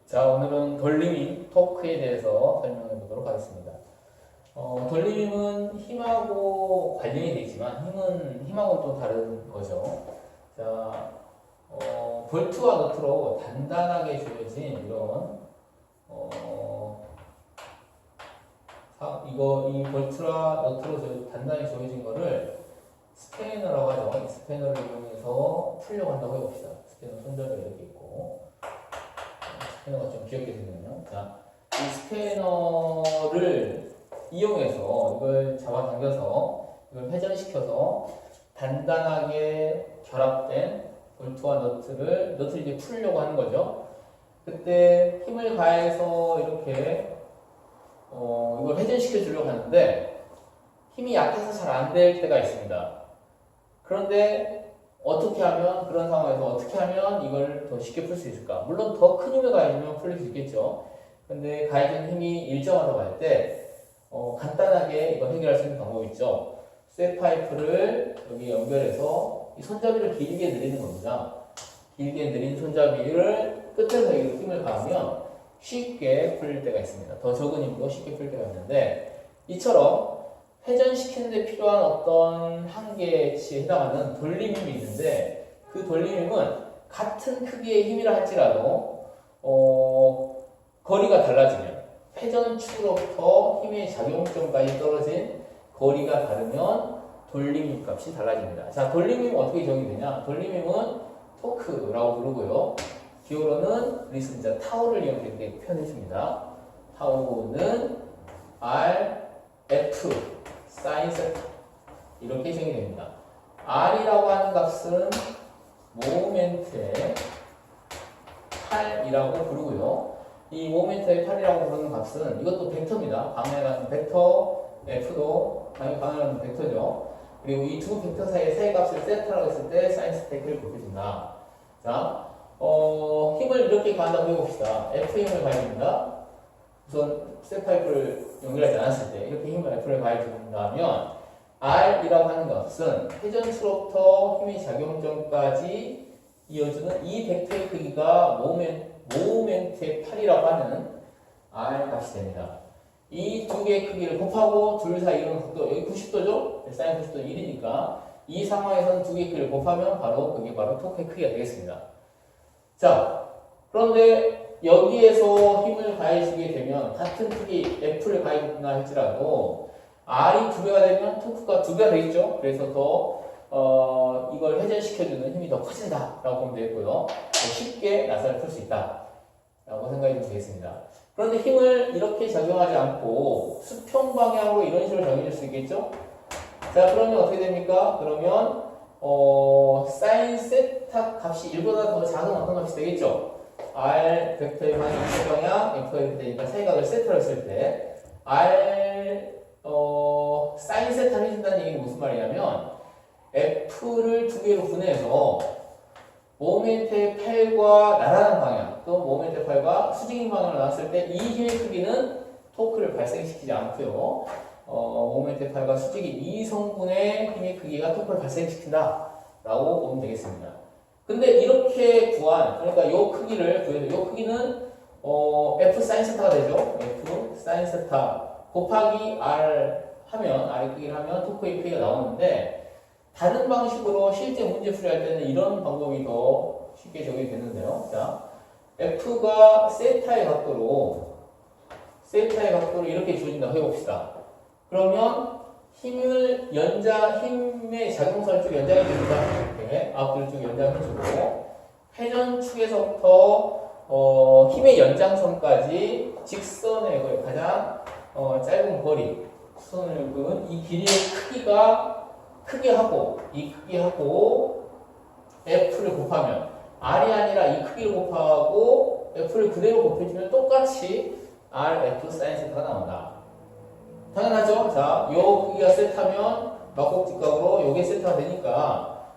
자, 오늘은 돌리밈, 토크에 대해서 설명해 보도록 하겠습니다. 돌리밈은 힘하고 관련이 되어 있지만 힘하고는 또 다른 거죠. 자, 볼트와 너트로 단단하게 조여진 이런 이 볼트와 너트로 단단히 조여진 거를 스패너라고 하죠. 이 스패너를 이용해서 풀려고 한다고 해봅시다. 스패너 손잡이가 이렇게 있고 스패너가 좀 귀엽게 생겼네요. 자, 이 스패너를 이용해서 이걸 잡아당겨서 이걸 회전시켜서 단단하게 결합된 볼트와 너트를 이제 풀려고 하는 거죠. 그때 힘을 가해서 이렇게 이걸 회전시켜 주려고 하는데 힘이 약해서 잘 안 될 때가 있습니다. 그런데 어떻게 하면 그런 상황에서 어떻게 하면 이걸 더 쉽게 풀 수 있을까? 물론 더 큰 힘을 가해주면 풀릴 수 있겠죠. 근데 가해진 힘이 일정하다고 할 때 간단하게 이거 해결할 수 있는 방법이 있죠. 쇠 파이프를 여기 연결해서 이 손잡이를 길게 늘리는 겁니다. 길게 늘린 손잡이를 끝에서 힘을 가하면 쉽게 풀릴 때가 있습니다. 더 적은 힘도 쉽게 풀릴 때가 있는데 이처럼 회전시키는 데 필요한 어떤 한계치에 해당하는 돌림힘이 있는데 그 돌림힘은 같은 크기의 힘이라 할지라도 거리가 달라지면 회전축으로부터 힘의 작용점까지 떨어진 거리가 다르면 돌림힘 값이 달라집니다. 자, 돌림힘은 어떻게 적용되냐? 돌림힘은 토크라고 부르고요. 기호로는 리슨자 타우를 이용해서 이렇게 표현해 줍니다. 타우는 RF 사인 세타 이렇게 적용이 됩니다. R이라고 하는 값은 모멘트의 팔이라고 부르고요. 이 모멘트의 팔이라고 부르는 값은 이것도 벡터입니다. 방향이라는 벡터 F도 방향이라는 벡터죠. 그리고 이 두 벡터 사이의 사이 값을 세타라고 했을 때 사인 세타를 곱해준다. 자, 힘을 이렇게 가한다고 해봅시다. F 힘을 가해줍니다. 우선 쇠 파이프를 연결하지 않았을 때 이렇게 힘을 F를 가해준다면 R이라고 하는 값은 회전수로부터 힘의 작용점까지 이어주는 이 벡터의 크기가 모멘트의 팔이라고 하는 R 값이 됩니다. 이 두 개의 크기를 곱하고 둘 사이 이런 각도, 여기 90도죠? 사인 90도 1이니까 이 상황에서는 두 개의 크기를 곱하면 그게 바로 토크의 크기가 되겠습니다. 자, 그런데 여기에서 힘을 가해주게 되면 같은 크기 F를 가해준다 할지라도 R이 2배가 되면 토크가 2배가 되겠죠? 그래서 더 이걸 회전시켜주는 힘이 더 커진다 라고 보면 되겠고요. 쉽게 나사를 풀 수 있다 라고 생각해 주면 되겠습니다. 그런데 힘을 이렇게 작용하지 않고 수평 방향으로 이런 식으로 작용해 줄 수 있겠죠? 자, 그러면 어떻게 됩니까? 그러면 사인 세타 값이 1보다 더 작은 어떤 값이 되겠죠? R 벡터의 방향 F가 이렇게 되니까 사이각을 세타로 했을 때 R 사인 세타를 해준다는 얘기는 무슨 말이냐면 F를 두 개로 분해해서 모멘트의 팔과 날아가는 방향 또 모멘트의 팔과 수직인 방향으로 나왔을 때 이 힘의 크기는 토크를 발생시키지 않고요. 모멘트의 팔과 수직인 이 성분의 힘의 크기가 토크를 발생시킨다 라고 보면 되겠습니다. 근데 이렇게 구한, 그러니까 이 크기를 구해도 이 크기는 F 사인 세타가 되죠. F 사인 세타 곱하기 R 하면, R의 크기를 하면 토크의 크기가 나오는데 다른 방식으로 실제 문제 풀이할 때는 이런 방법이 더 쉽게 적용이 되는데요. 자, F가 세타의 각도로 이렇게 주어진다고 해봅시다. 그러면 힘의 작용선을 쭉 연장해 줍니다. 이렇게 앞뒤를 쭉 연장해 주고 회전축에서부터 힘의 연장선까지 직선의 거의 가장 짧은 거리 수선을 그은 이 길이의 크기하고 F를 곱하면 R이 아니라 이 크기를 곱하고 F를 그대로 곱해주면 똑같이 RF 사인 세타가 나온다. 당연하죠? 자, 요 크기가 세타면 막곡직각으로 요게 세타가 되니까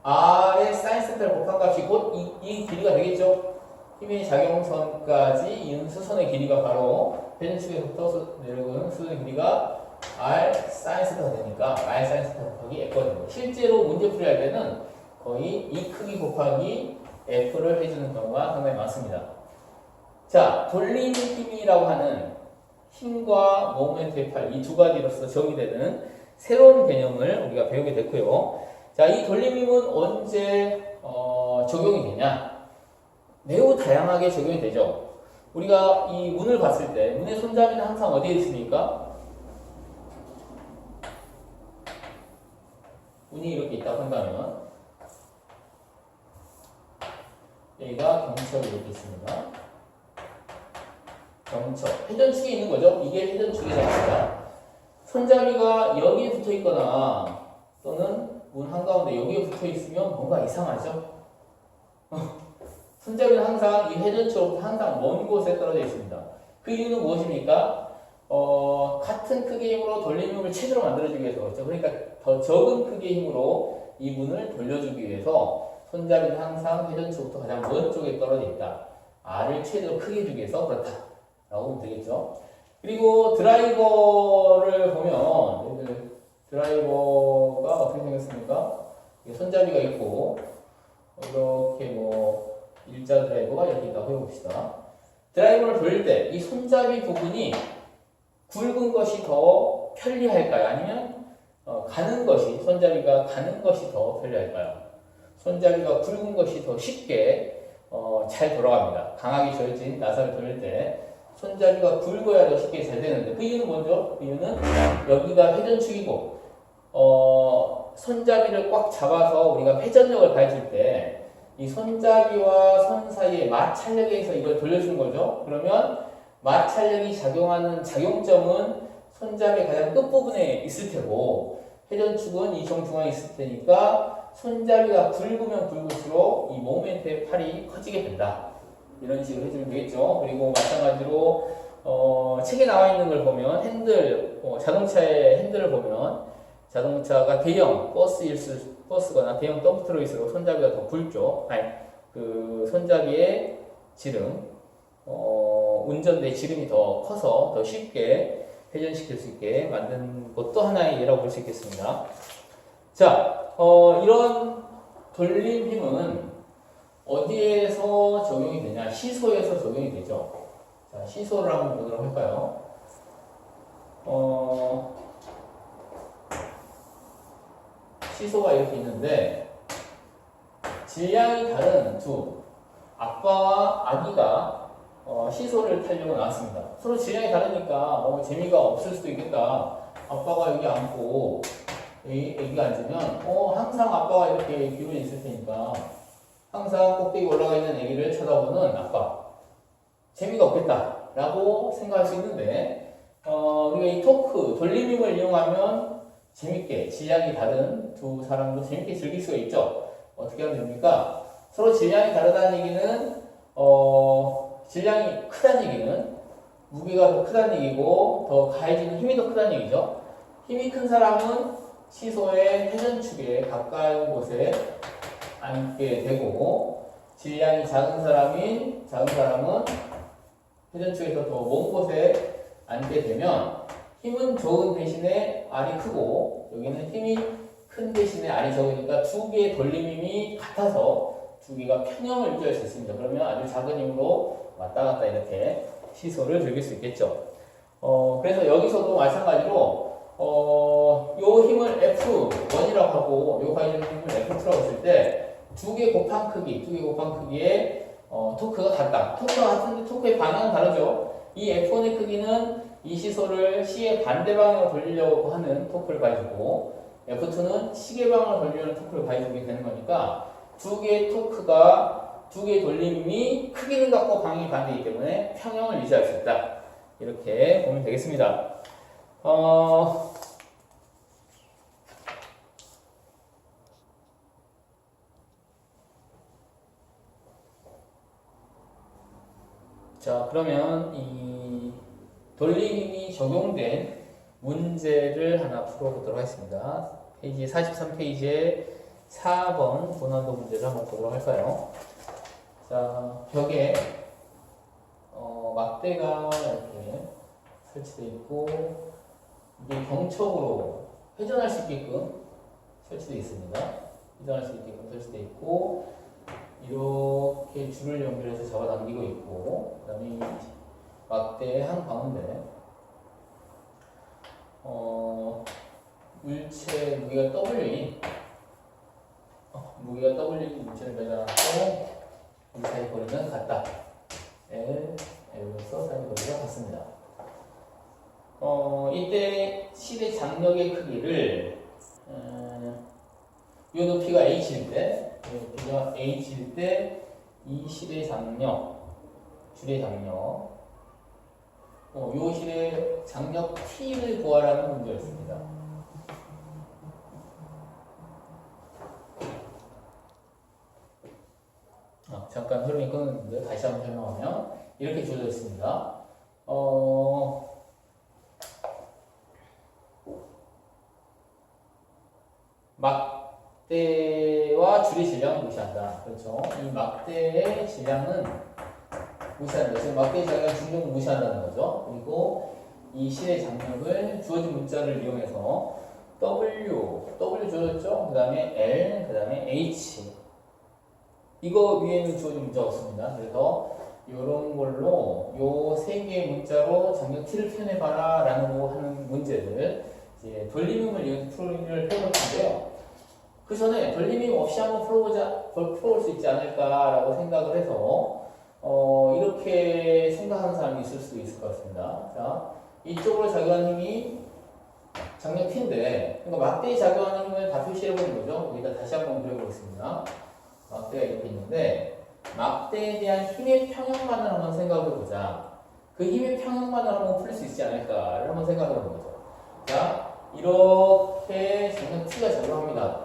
R의 사인 세타를 곱한 값이 곧 이 길이가 되겠죠? 힘의 작용선까지 이은 수선의 길이가 바로 회전축에서부터 내려오는 수선의 길이가 R 사인 세타가 되니까 R 사인 세타 곱하기 F가 되고 실제로 문제 풀이할 때는 거의 이 크기 곱하기 F를 해주는 경우가 상당히 많습니다. 자, 돌리는 힘이라고 하는 힘과 모멘트의 팔, 이 두 가지로서 정의되는 새로운 개념을 우리가 배우게 됐고요. 자, 이 돌림 힘은 언제 적용이 되냐? 매우 다양하게 적용이 되죠. 우리가 이 문을 봤을 때 문의 손잡이는 항상 어디에 있습니까? 문이 이렇게 있다고 한다면 여기가 경첩이 이렇게 있습니다. 경첩, 회전축이 있는 거죠. 이게 회전축이 됩니다. 손잡이가 여기에 붙어 있거나 또는 문 한가운데 여기에 붙어 있으면 뭔가 이상하죠. 손잡이는 항상 이 회전축으로부터 항상 먼 곳에 떨어져 있습니다. 그 이유는 무엇입니까? 같은 크기의 힘으로 돌림힘을 최대로 만들어주기 위해서 그렇죠. 그러니까 더 적은 크기의 힘으로 이 문을 돌려주기 위해서 손잡이는 항상 회전축부터 가장 먼 쪽에 떨어져 있다. R을 최대로 크게 주기 위해서 그렇다. 라고 보면 되겠죠. 그리고 드라이버를 보면 드라이버가 어떻게 생겼습니까? 손잡이가 있고 이렇게 뭐 일자 드라이버가 이렇게 있다고 해봅시다. 드라이버를 돌릴 때 이 손잡이 부분이 굵은 것이 더 편리할까요? 아니면 가는 것이 손잡이가 가는 것이 더 편리할까요? 손잡이가 굵은 것이 더 쉽게 잘 돌아갑니다. 강하게 조여진 나사를 돌릴 때 손잡이가 굵어야 더 쉽게 잘 되는데 그 이유는 뭐죠? 그 이유는 여기가 회전축이고 손잡이를 꽉 잡아서 우리가 회전력을 가해줄 때 이 손잡이와 손 사이의 마찰력에 의해서 이걸 돌려주는 거죠. 그러면 마찰력이 작용하는 작용점은 손잡이의 가장 끝부분에 있을 테고 회전축은 이 정중앙에 있을 테니까 손잡이가 굵으면 굵을수록 이 모멘트의 팔이 커지게 된다. 이런 식으로 해주면 되겠죠. 그리고 마찬가지로 책에 나와 있는 걸 보면 핸들, 자동차의 핸들을 보면 자동차가 대형 버스거나 대형 덤프트럭일수록 손잡이가 더 굵죠. 아니, 그 손잡이의 지름, 운전대의 지름이 더 커서 더 쉽게 회전시킬 수 있게 만든 것도 하나의 예라고 볼 수 있겠습니다. 자, 이런 돌림 힘은 어디에서 적용이 되냐? 시소에서 적용이 되죠. 자, 시소를 한번 보도록 할까요? 시소가 이렇게 있는데 질량이 다른 두 아빠와 아기가 시소를 타려고 나왔습니다. 서로 질량이 다르니까 재미가 없을 수도 있겠다. 아빠가 여기 앉고 아기가 앉으면 항상 아빠가 이렇게 기분이 있을 테니까 항상 꼭대기 올라가 있는 아기를 쳐다보는 아빠 재미가 없겠다 라고 생각할 수 있는데 우리가 이 토크 돌림힘을 이용하면 재밌게 질량이 다른 두 사람도 재밌게 즐길 수가 있죠. 어떻게 하면 됩니까? 서로 질량이 다르다는 얘기는 질량이 크다는 얘기는 무게가 더 크다는 얘기고 더 가해지는 힘이 더 크다는 얘기죠. 힘이 큰 사람은 시소의 회전축에 가까운 곳에 앉게 되고 질량이 작은 사람은 회전축에서 더 먼 곳에 앉게 되면 힘은 적은 대신에 R이 크고 여기는 힘이 큰 대신에 R이 적으니까 두 개의 돌림힘이 같아서 두 개가 평형을 유지할 수 있습니다. 그러면 아주 작은 힘으로 왔다 갔다 이렇게 시소를 즐길 수 있겠죠. 그래서 여기서도 마찬가지로 요 힘을 F1이라고 하고 요 가해주는 힘을 F2라고 했을 때 두 개 곱한 크기의 토크가 같다. 토크가 같은데 토크의 방향은 다르죠. 이 F1의 크기는 이 시소를 C의 반대 방향으로 돌리려고 하는 토크를 가해주고 F2는 시계 방향으로 돌리려는 토크를 가해주게 되는 거니까 두 개의 토크가 두 개의 돌림이 크기는 같고 방향이 반대이기 때문에 평형을 유지할 수 있다. 이렇게 보면 되겠습니다. 자, 그러면 이 돌림힘이 적용된 문제를 하나 풀어보도록 하겠습니다. 페이지 43페이지에 4번 고난도 문제를 한번 보도록 할까요? 자, 벽에 막대가 이렇게 설치되어 있고 이게 경첩으로 회전할 수 있게끔 설치되어 있습니다. 회전할 수 있게끔 설치되어 있고 이렇게 줄을 연결해서 잡아당기고 있고, 그 다음에 막대 한 가운데 물체 무게가 W인 물체를 매달아놓고 이 사이 거리는 같다. L로서 사이 거리가 같습니다. 이때 실의 장력의 크기를 이 높이가 H일 때, 이 높이가 H일 때 이 실의 장력, 줄의 장력, 이 실의 장력 T를 구하라는 문제였습니다. 잠깐 흐름이 끊었는데 다시 한번 설명하면 이렇게 주어져 있습니다. 막대와 줄의 질량을 무시한다. 그렇죠? 이 막대의 질량은 무시한다. 지금 막대의 질량은 중력을 무시한다는 거죠. 그리고 이 실의 장력을 주어진 문자를 이용해서 W 주어졌죠? 그 다음에 L, 그 다음에 H. 이거 위에는 주어진 문자가 없습니다. 그래서 이런 걸로 요 세 개의 문자로 장력 T를 표현해봐라 라고 하는 문제들 이제 돌림음을 이용해서 풀이를 해볼 텐데요. 그 전에 돌림음 없이 한번 풀어볼 수 있지 않을까라고 생각을 해서 이렇게 생각하는 사람이 있을 수도 있을 것 같습니다. 자, 이쪽으로 작용하는 힘이 장력 T인데, 그러니까 막대에 작용하는 힘을 다 표시해보는 거죠. 여기다 다시 한번 그려보겠습니다. 막대가 이렇게 있는데, 막대에 대한 힘의 평형만을 한번 생각을 해보자. 그 힘의 평형만을 한번 풀 수 있지 않을까를 한번 생각해 보는 거죠. 자, 이렇게 장력 T가 작용합니다.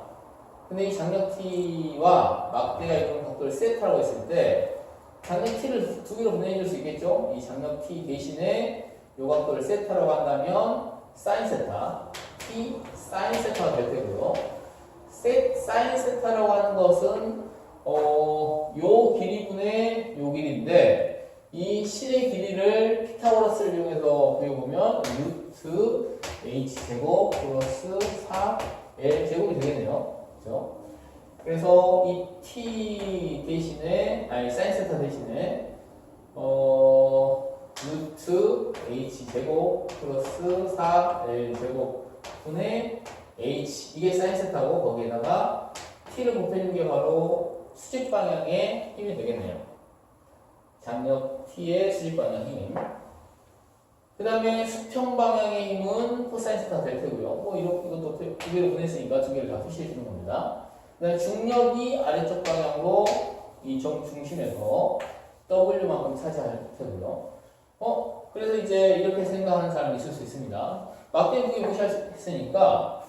근데 이 장력 T와 막대가 이런 각도를 세타라고 했을 때, 장력 T를 두 개로 분해해 줄 수 있겠죠? 이 장력 T 대신에 이 각도를 세타라고 한다면, 사인 세타, T 사인 세타가 될 테고요. 사인 세타라고 하는 것은 요 길이분의 요 길이인데 이 실의 길이를 피타고라스를 이용해서 그려보면 루트 h제곱 플러스 4l제곱이 되겠네요. 그렇죠? 그래서 이 t 대신에 사인 세타 대신에 루트 h제곱 플러스 4l제곱 분의 h 이게 사인 세타고 거기에다가 t를 곱해준 게 바로 수직 방향의 힘이 되겠네요. 장력 t의 수직 방향 힘. 그 다음에 수평 방향의 힘은 코사인 세타 될 테고요. 뭐 이것도 두 개로 보냈으니까 두 개를 다 표시해 주는 겁니다. 그 다음에 중력이 아래쪽 방향으로 이 점 중심에서 W만큼 차지할 테고요. 그래서 이제 이렇게 생각하는 사람이 있을 수 있습니다. 막대 무게 무시했으니까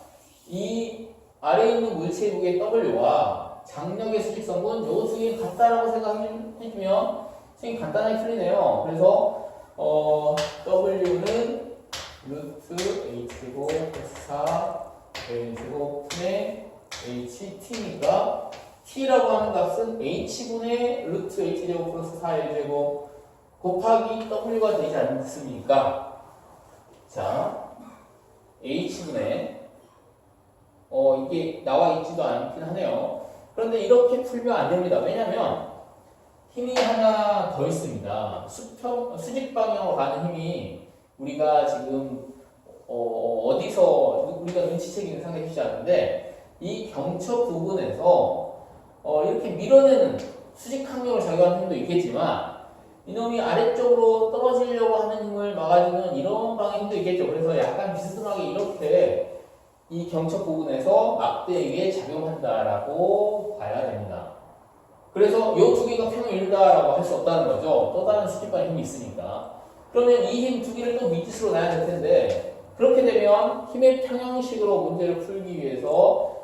이 아래에 있는 물체의 무게 W와 장력의 수직성분 요 두 개 같다라고 생각해주면 선생님 간단하게 풀리네요. 그래서 W는 루트 H제곱 플러스 4 L제곱 분의 HT니까 T라고 하는 값은 H분의 루트 H제곱 플러스 4L제곱 곱하기 W가 되지 않습니까? 자, H분의 이게 나와 있지도 않긴 하네요. 그런데 이렇게 풀면 안 됩니다. 왜냐면 힘이 하나 더 있습니다. 수직 방향으로 가는 힘이 우리가 지금 어디서 우리가 눈치채기는 상당히 쉽지 않은데 이 경첩 부분에서 이렇게 밀어내는 수직 항력을 작용하는 힘도 있겠지만 이놈이 아래쪽으로 떨어지려고 하는 힘을 막아주는 이런 방향의 힘도 있겠죠. 그래서 약간 비스듬하게 이렇게 이 경첩 부분에서 막대에 작용한다라고 봐야 됩니다. 그래서 이 두 개가 평을 이루다라고 할 수 없다는 거죠. 또 다른 수직방의 힘이 있으니까. 그러면 이 힘 두 개를 또 미지수로 놔야 될 텐데 그렇게 되면 힘의 평형식으로 문제를 풀기 위해서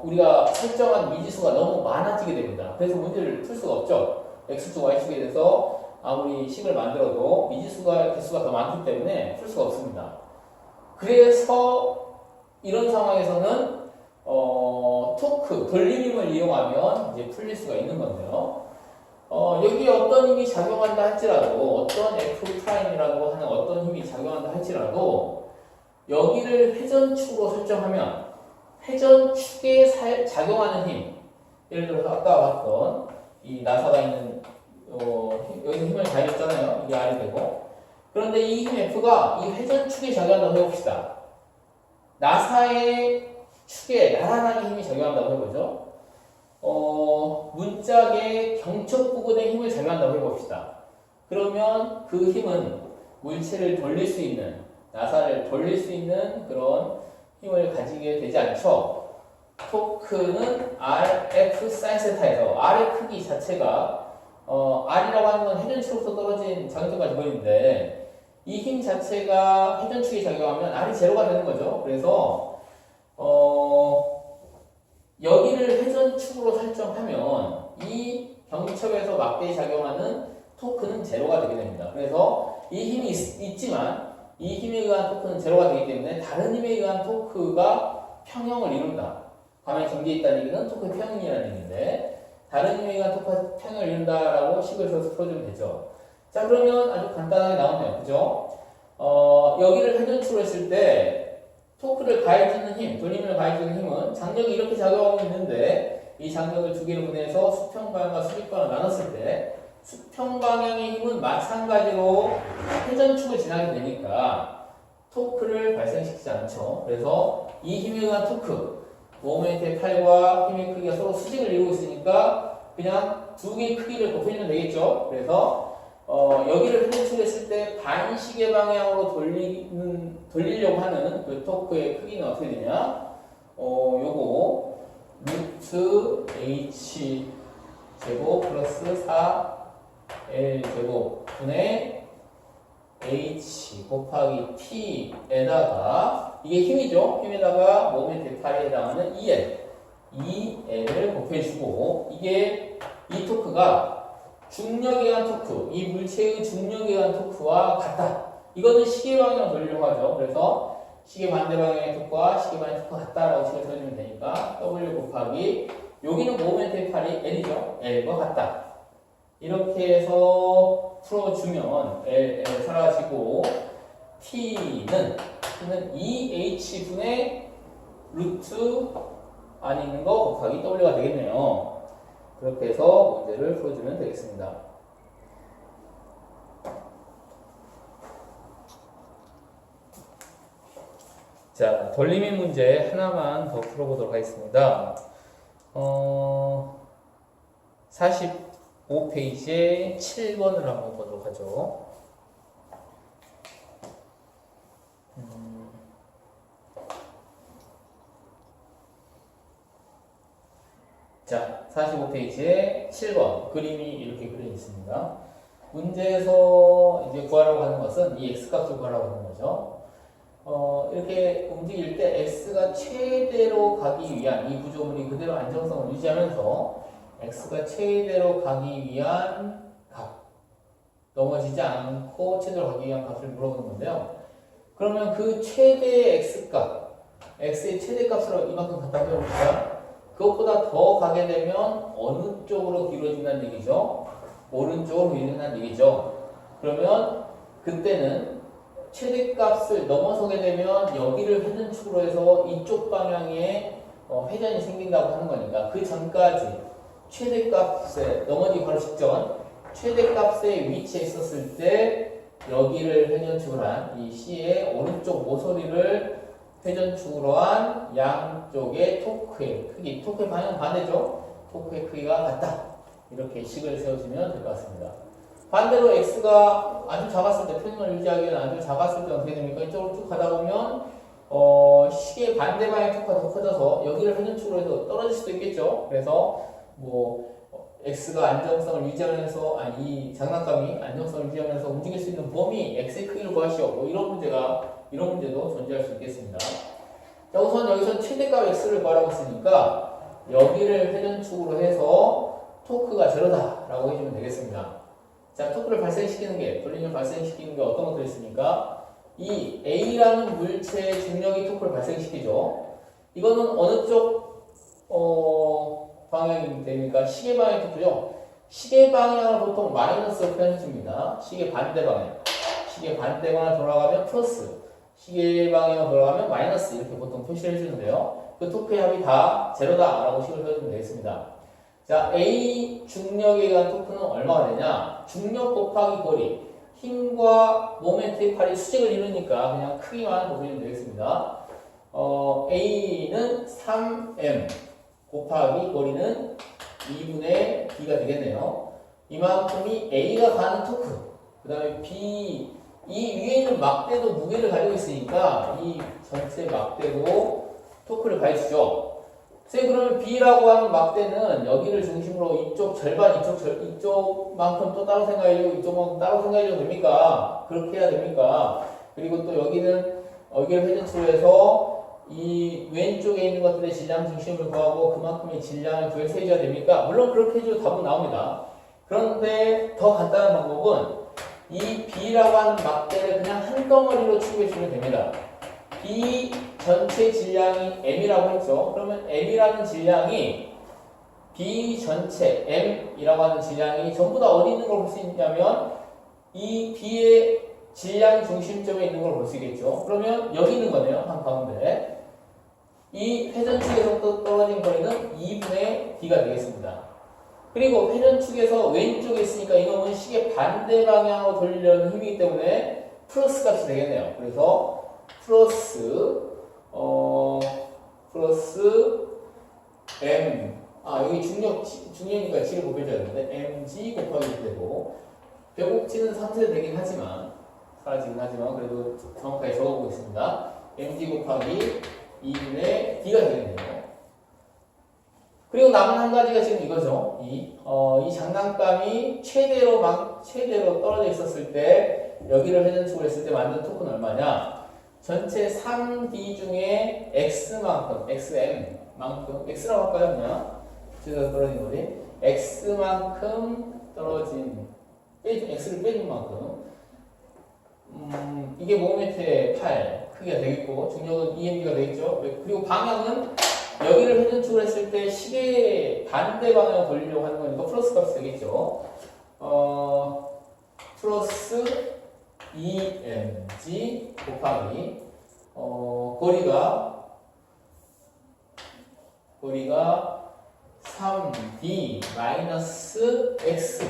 우리가 설정한 미지수가 너무 많아지게 됩니다. 그래서 문제를 풀 수가 없죠. x축, y축에 대해서 아무리 식을 만들어도 미지수가 개수가 더 많기 때문에 풀 수가 없습니다. 그래서 이런 상황에서는 토크, 돌림힘을 이용하면 이제 풀릴 수가 있는 건데요. 여기에 어떤 힘이 작용한다 할지라도 어떤 F'이라고 하는 어떤 힘이 작용한다 할지라도 여기를 회전축으로 설정하면 회전축에 작용하는 힘 예를 들어서 아까 봤던 이 나사가 있는 여기서 힘을 가해줬잖아요. 이게 R이 되고. 그런데 이 힘 F가 이 회전축에 작용한다고 해봅시다. 나사의 축에 나란하게 힘이 작용한다고 해보죠. 문짝의 경첩 부근에 힘을 작용한다고 해봅시다. 그러면 그 힘은 물체를 돌릴 수 있는, 나사를 돌릴 수 있는 그런 힘을 가지게 되지 않죠. 토크는 RF 사인 세타에서 R의 크기 자체가 R이라고 하는 건 회전축으로부터 떨어진 장점과 기본인데 이 힘 자체가 회전축에 작용하면 R이 제로가 되는 거죠. 그래서 여기를 회전축으로 설정하면 이 경첩에서 막대에 작용하는 토크는 제로가 되게 됩니다. 그래서 이 힘이 있지만 이 힘에 의한 토크는 제로가 되기 때문에 다른 힘에 의한 토크가 평형을 이룬다. 가만히 정지해 있다는 얘기는 토크의 평형이라는 얘기인데 다른 힘에 의한 토크가 평형을 이룬다라고 식을 써서 풀어주면 되죠. 자, 그러면 아주 간단하게 나오네요. 그죠? 여기를 회전축으로 했을 때 토크를 가해주는 힘, 돌림을 가해주는 힘은 장력이 이렇게 작용하고 있는데 이 장력을 두 개로 분해해서 수평 방향과 수직 방향을 나눴을 때 수평 방향의 힘은 마찬가지로 회전축을 지나게 되니까 토크를 발생시키지 않죠. 그래서 이 힘에 의한 토크, 모멘트의 팔과 힘의 크기가 서로 수직을 이루고 있으니까 그냥 두 개의 크기를 곱해주면 되겠죠. 그래서 여기를 회전축했을 때 반시계 방향으로 돌리려고 하는 그 토크의 크기는 어떻게 되냐? 요거 루트 h 제곱 플러스 4l 제곱 분의 h 곱하기 t에다가 이게 힘이죠. 힘에다가 모멘트의 팔에 해당하는 2L을 곱해주고 이게 이 토크가 중력에 의한 토크, 이 물체의 중력에 의한 토크와 같다. 이거는 시계 방향으로 돌리려고 하죠. 그래서 시계 반대 방향의 토크와 시계 방향의 토크가 같다라고 식을 써주면 되니까 W 곱하기 여기는 모멘트의 팔이 L이죠. L과 같다. 이렇게 해서 풀어주면 L 사라지고 T는 2H분의 루트 안에 있는 거 곱하기 W가 되겠네요. 그렇게 해서 문제를 풀어주면 되겠습니다. 자, 돌림의 문제 하나만 더 풀어보도록 하겠습니다. 45페이지에 7번을 한번 보도록 하죠. 자, 45페이지에 7번 그림이 이렇게 그려져 있습니다. 문제에서 이제 구하라고 하는 것은 이 x값을 구하라고 하는 거죠. 이렇게 움직일 때 x가 최대로 가기 위한 이 구조물이 그대로 안정성을 유지하면서 x가 최대로 가기 위한 값, 넘어지지 않고 최대로 가기 위한 값을 물어보는 건데요. 그러면 그 최대의 x값, x의 최대값으로 이만큼 갖다 빼봅시다. 그것보다 더 가게 되면 어느 쪽으로 길어진다는 얘기죠? 오른쪽으로 길어진다는 얘기죠. 그러면 그때는 최대값을 넘어서게 되면 여기를 회전축으로 해서 이쪽 방향에 회전이 생긴다고 하는 거니까 그 전까지 최대값에 넘어지기 바로 직전 최대값의 위치에 있었을 때 여기를 회전축을 한 이 C의 오른쪽 모서리를 회전축으로 한 양쪽의 토크의 크기, 토크의 방향은 반대죠. 토크의 크기가 같다. 이렇게 식을 세워주면 될 것 같습니다. 반대로 x가 아주 작았을 때, 평형을 유지하기 위해 아주 작았을 때 어떻게 됩니까? 이쪽으로 쭉 가다 보면 시계 반대 방향의 토크가 더 커져서 여기를 회전축으로 해서 떨어질 수도 있겠죠. 그래서 x가 안정성을 유지하면서 이 장난감이 안정성을 유지하면서 움직일 수 있는 범위 x의 크기를 구하시오. 이런 문제도 존재할 수 있겠습니다. 자, 우선 여기서 최대값 x를 구하라고 했으니까 여기를 회전축으로 해서 토크가 제로다라고 해주면 되겠습니다. 자, 토크를 발생시키는 게, 돌림을 발생시키는 게 어떤 것들이 있습니까? 이 A라는 물체의 중력이 토크를 발생시키죠. 이거는 어느 쪽 방향이 됩니까? 시계 방향 토크죠. 시계 방향을 보통 마이너스로 표현해줍니다. 시계 반대 방향. 시계 반대 방향 돌아가면 플러스. 시계 방향으로 돌아가면 마이너스 이렇게 보통 표시를 해주는데요. 그 토크의 합이 다 제로다라고 식을 써주면 되겠습니다. 자, A 중력에 의한 토크는 얼마가 되냐? 중력 곱하기 거리. 힘과 모멘트의 팔이 수직을 이루니까 그냥 크기만 보시면 되겠습니다. A는 3m 곱하기 거리는 2분의 B가 되겠네요. 이만큼이 A가 가는 토크. 그 다음에 B, 이 위에 있는 막대도 무게를 가지고 있으니까 이 전체 막대도 토크를 가해주죠. 그러면 B라고 하는 막대는 여기를 중심으로 이쪽 절반, 이쪽만큼 또 따로 생각해주고 이쪽만큼 따로 생각해줘도 됩니까? 그렇게 해야 됩니까? 그리고 또 여기는 여기를 회전축으로 해서 이 왼쪽에 있는 것들의 질량 중심을 구하고 그만큼의 질량을 구해서 해줘야 됩니까? 물론 그렇게 해줘도 답은 나옵니다. 그런데 더 간단한 방법은 이 B라고 하는 막대를 그냥 한 덩어리로 취급해주면 됩니다. B 전체 질량이 M이라고 했죠. 그러면 M이라는 질량이 B 전체 M이라고 하는 질량이 전부 다 어디 있는 걸 볼 수 있냐면 이 B의 질량 중심점에 있는 걸 볼 수 있겠죠. 그러면 여기 있는 거네요. 한 가운데. 이 회전축에서 떨어진 거리는 2분의 D가 되겠습니다. 그리고 회전축에서 왼쪽에 있으니까 이놈은 시계 반대 방향으로 돌리려는 힘이기 때문에 플러스 값이 되겠네요. 그래서 플러스 M 여기 중력이니까 G를 곱해줘야 되는데 mg 곱하기 되고 벽곡지는 상쇄되긴 하지만 사라지긴 하지만 그래도 정확하게 적어보겠습니다. mg 곱하기 2분의 D가 되겠네요. 그리고 남은 한 가지가 지금 이거죠. 이 장난감이 최대로 떨어져 있었을 때 여기를 회전축을 했을 때 만든 토크는 얼마냐? 전체 3D 중에 X만큼, XM만큼, X라고 할까요? 그냥 최대로 떨어진 거리. X만큼 떨어진, X를 빼준 만큼. 이게 모멘트의 팔 크기가 되겠고, 중력은 EMB가 되겠죠. 그리고 방향은 여기를 회전축을 했을 때 시계 반대 방향으로 돌리려고 하는 거니까 플러스 값이 되겠죠. 플러스 EMG 곱하기 거리가 3D 마이너스 X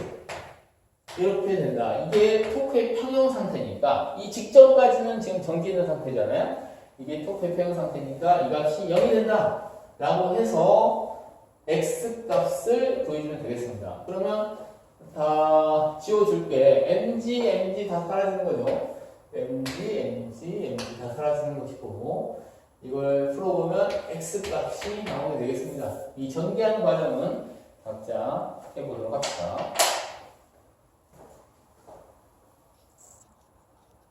이렇게 된다. 이게 토크의 평형 상태니까 이 직전까지는 지금 정지있는 상태잖아요. 이게 토크의 평형 상태니까 이 값이 0이 된다 라고 해서 X 값을 구해주면 되겠습니다. 그러면 다 지워줄게. MG 다 사라지는 거죠. MG 다 사라지는 것이고 이걸 풀어보면 X 값이 나오게 되겠습니다. 이 전개하는 과정은 각자 해보도록 합시다.